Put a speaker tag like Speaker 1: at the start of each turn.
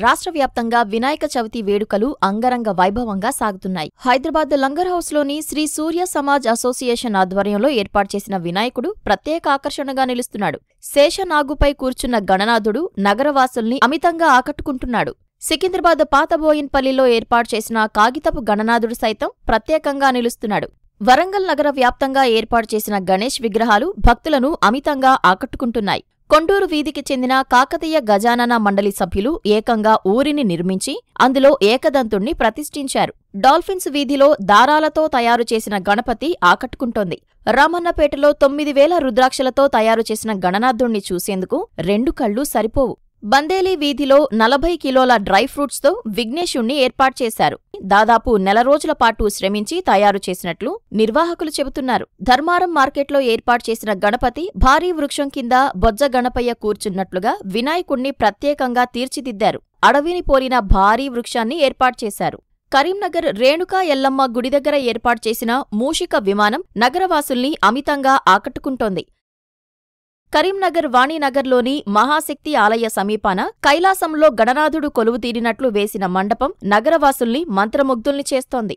Speaker 1: రాష్ట్ర వ్యాప్తంగా వినాయక చవితి వేడుకలు అంగరంగ వైభవంగా సాగుతున్నాయి. హైదరాబాద్ లంగర్ హౌస్లోని శ్రీ సూర్య సమాజ్ అసోసియేషన్ ఆధ్వర్యంలో ఏర్పాటు చేసిన వినాయకుడు ప్రత్యేక ఆకర్షణగా నిలుస్తున్నాడు. శేషనాగుపై కూర్చున్న గణనాథుడు నగరవాసుల్ని అమితంగా ఆకట్టుకుంటున్నాడు. సికింద్రాబాద్ పాత బోయిన్పల్లిలో ఏర్పాటు చేసిన కాగితపు గణనాథుడు సైతం ప్రత్యేకంగా నిలుస్తున్నాడు. వరంగల్ నగర వ్యాప్తంగా ఏర్పాటు చేసిన గణేష్ విగ్రహాలు భక్తులను అమితంగా ఆకట్టుకుంటున్నాయి. కొండూరు వీధికి చెందిన కాకతీయ గజానన మండలి సభ్యులు ఏకంగా ఊరిని నిర్మించి అందులో ఏకదంతుణ్ణి ప్రతిష్ఠించారు. డాల్ఫిన్స్ వీధిలో దారాలతో తయారు చేసిన గణపతి ఆకట్టుకుంటోంది. రామన్నపేటలో 9,000 రుద్రాక్షలతో తయారు చేసిన గణనాథుణ్ణి చూసేందుకు 2 కళ్ళు సరిపోవు. బందేలీ వీధిలో 40 కిలోల డ్రై ఫ్రూట్స్తో విఘ్నేశుణ్ణి ఏర్పాటు చేశారు. దాదాపు నెల రోజుల పాటు శ్రమించి తయారు చేసినట్లు నిర్వాహకులు చెబుతున్నారు. ధర్మారం మార్కెట్లో ఏర్పాటు చేసిన గణపతి భారీ వృక్షం కింద బొజ్జ గణపయ్య కూర్చున్నట్లుగా వినాయకుణ్ణి ప్రత్యేకంగా తీర్చిదిద్దారు. అడవిని పోలిన భారీ వృక్షాన్ని ఏర్పాటు చేశారు. కరీంనగర్ రేణుకా ఎల్లమ్మ గుడి దగ్గర ఏర్పాటు చేసిన మూషిక విమానం నగరవాసుల్ని అమితంగా ఆకట్టుకుంటోంది. కరీంనగర్ వాణినగర్లోని మహాశక్తి ఆలయ సమీపాన కైలాసంలో గణనాథుడు కొలువుతీరినట్లు వేసిన మండపం నగరవాసుల్ని మంత్రముగ్ధుల్ని చేస్తోంది.